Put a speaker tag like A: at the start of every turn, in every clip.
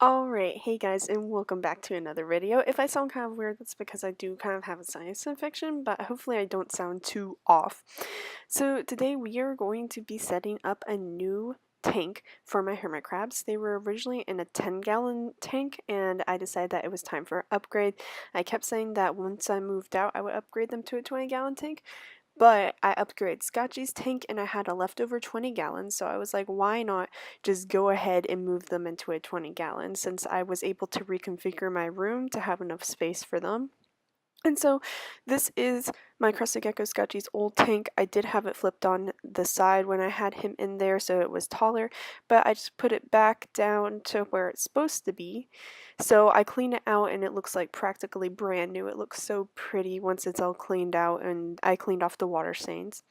A: Alright, hey guys, and welcome back to another video. If I sound kind of weird, that's because I do kind of have a sinus infection, but hopefully I don't sound too off. So today we are going to be setting up a new tank for my hermit crabs. They were originally in a 10-gallon tank, and I decided that it was time for an upgrade. I kept saying that once I moved out, I would upgrade them to a 20-gallon tank. But I upgraded Scotchy's tank and I had a leftover 20 gallons, so I was like, why not just go ahead and move them into a 20 gallon since I was able to reconfigure my room to have enough space for them. And so this is my Crested Gecko Scotchy's old tank. I did have it flipped on the side when I had him in there so it was taller, but I just put it back down to where it's supposed to be. So I cleaned it out and it looks like practically brand new. It looks so pretty once it's all cleaned out, and I cleaned off the water stains.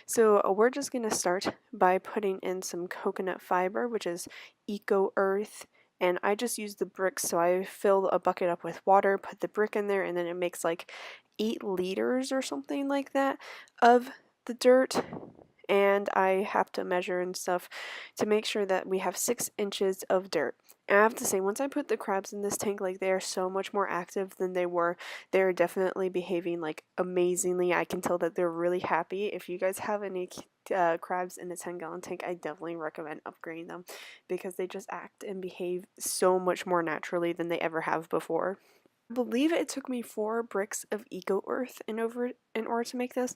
A: So we're just going to start by putting in some coconut fiber, which is Eco Earth. And I just use the bricks, so I fill a bucket up with water, put the brick in there, and then it makes like 8 liters or something like that of the dirt. And I have to measure and stuff to make sure that we have 6 inches of dirt. And I have to say, once I put the crabs in this tank, like, they are so much more active than they were. They're definitely behaving like amazingly. I can tell that they're really happy. If you guys have any crabs in a 10-gallon tank, I definitely recommend upgrading them because they just act and behave so much more naturally than they ever have before. I believe it took me 4 bricks of Eco Earth in order to make this.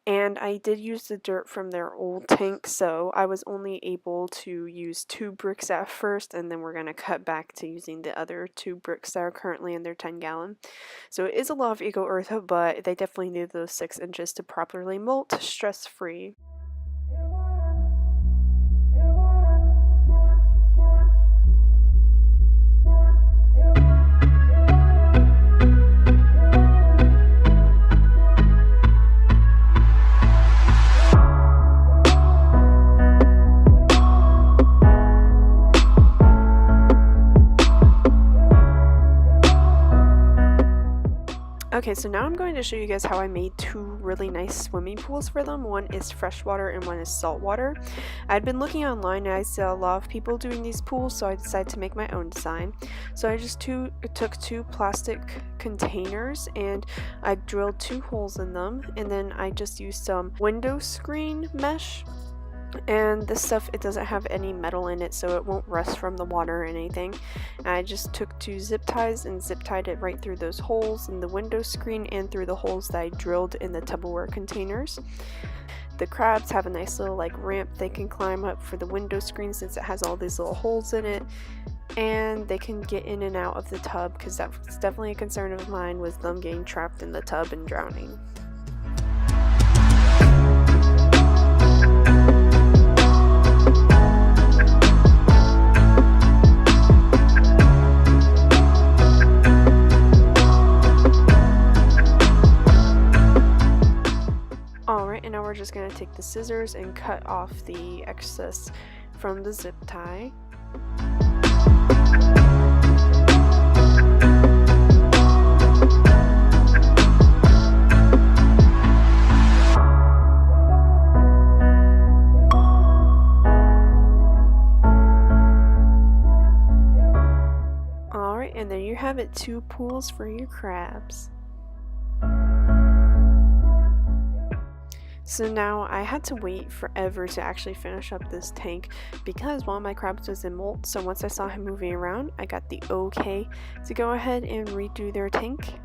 A: And I did use the dirt from their old tank, so I was only able to use 2 bricks at first, and then we're going to cut back to using the other 2 bricks that are currently in their 10-gallon. So it is a lot of Eco Earth, but they definitely need those 6 inches to properly molt stress-free. Okay, so now I'm going to show you guys how I made 2 really nice swimming pools for them. One is freshwater and one is saltwater. I'd been looking online and I saw a lot of people doing these pools, so I decided to make my own design. So I just took 2 plastic containers and I drilled 2 holes in them, and then I just used some window screen mesh. And this stuff, it doesn't have any metal in it, so it won't rust from the water or anything. And I just took 2 zip ties and zip tied it right through those holes in the window screen and through the holes that I drilled in the Tupperware containers. The crabs have a nice little like ramp they can climb up for the window screen since it has all these little holes in it, and they can get in and out of the tub because that's definitely a concern of mine, was them getting trapped in the tub and drowning. We're just going to take the scissors and cut off the excess from the zip tie. Alright, and there you have it, 2 pools for your crabs. So now I had to wait forever to actually finish up this tank because one of my crabs was in molt, so once I saw him moving around, I got the okay to go ahead and redo their tank.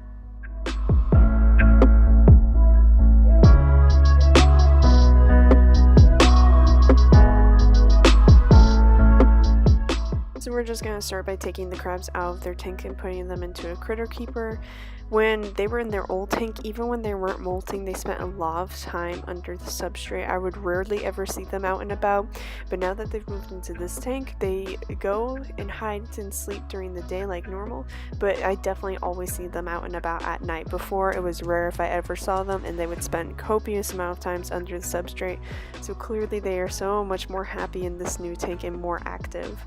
A: So we're just going to start by taking the crabs out of their tank and putting them into a critter keeper. When they were in their old tank, even when they weren't molting, they spent a lot of time under the substrate. I would rarely ever see them out and about, but now that they've moved into this tank, they go and hide and sleep during the day like normal, but I definitely always see them out and about at night. Before, it was rare if I ever saw them, and they would spend copious amount of times under the substrate, so clearly they are so much more happy in this new tank and more active.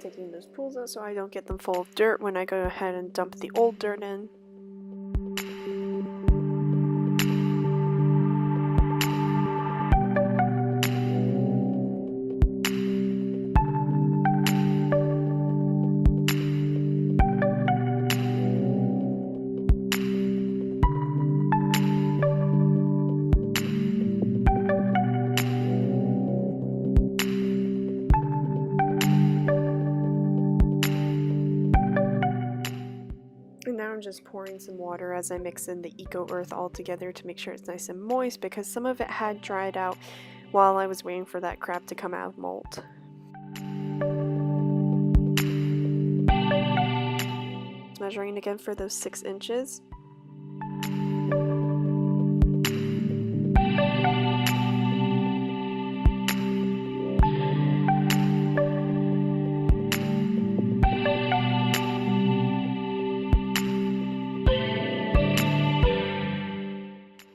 A: taking those pools out so I don't get them full of dirt when I go ahead and dump the old dirt in. And now I'm just pouring some water as I mix in the Eco Earth all together to make sure it's nice and moist, because some of it had dried out while I was waiting for that crab to come out of mold. Measuring again for those 6 inches.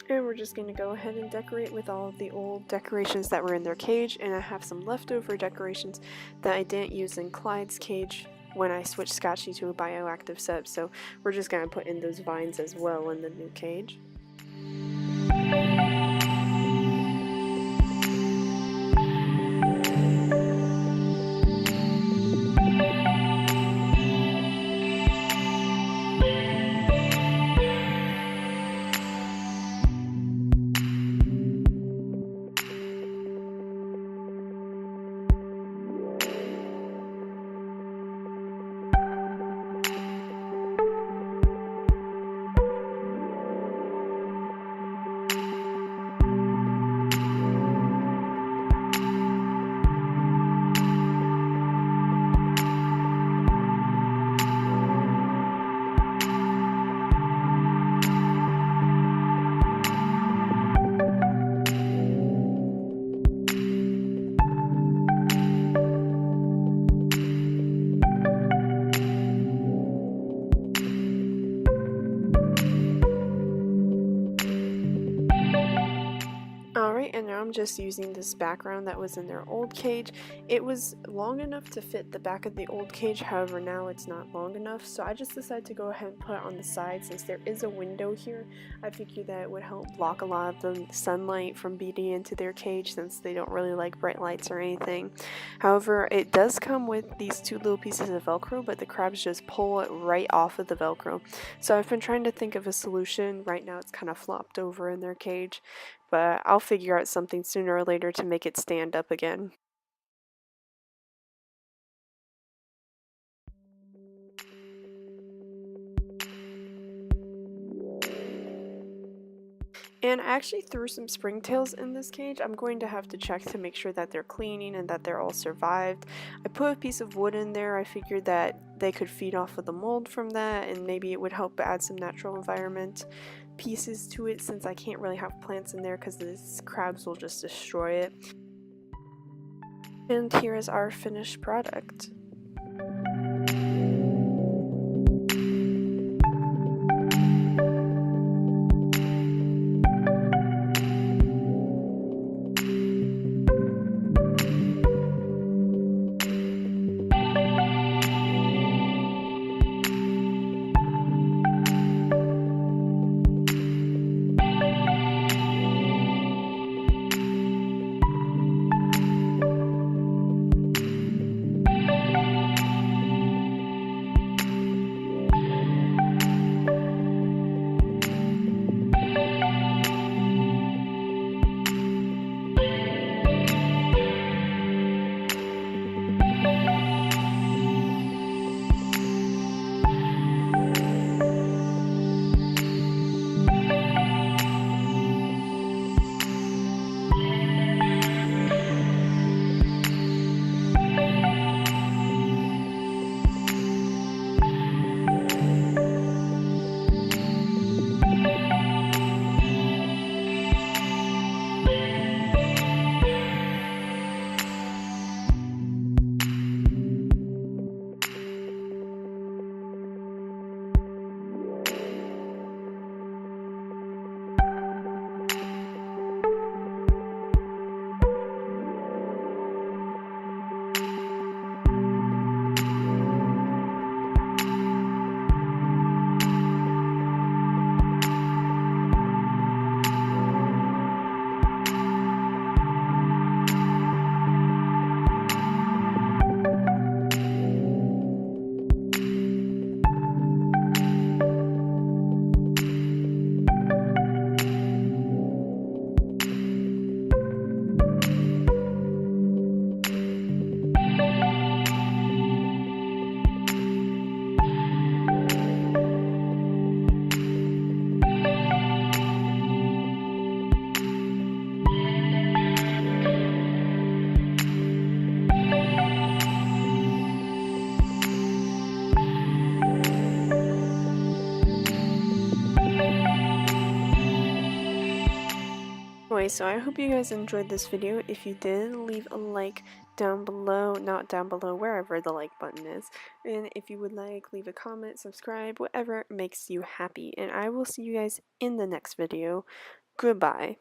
A: And we're just going to go ahead and decorate with all of the old decorations that were in their cage, and I have some leftover decorations that I didn't use in Clyde's cage when I switched Scotchy to a bioactive sub, so we're just going to put in those vines as well in the new cage. Alright, and now I'm just using this background that was in their old cage. It was long enough to fit the back of the old cage, however now it's not long enough, so I just decided to go ahead and put it on the side. Since there is a window here, I figured that it would help block a lot of the sunlight from beating into their cage, since they don't really like bright lights or anything. However, it does come with these 2 little pieces of Velcro, but the crabs just pull it right off of the Velcro. So I've been trying to think of a solution. Right now it's kind of flopped over in their cage, but I'll figure out something sooner or later to make it stand up again. And I actually threw some springtails in this cage. I'm going to have to check to make sure that they're cleaning and that they're all survived. I put a piece of wood in there. I figured that they could feed off of the mold from that, and maybe it would help add some natural environment pieces to it, since I can't really have plants in there because these crabs will just destroy it. And here is our finished product. Anyway, so I hope you guys enjoyed this video. If you did, leave a like down below, not down below, wherever the like button is. And if you would like, leave a comment, subscribe, whatever makes you happy. And I will see you guys in the next video. Goodbye.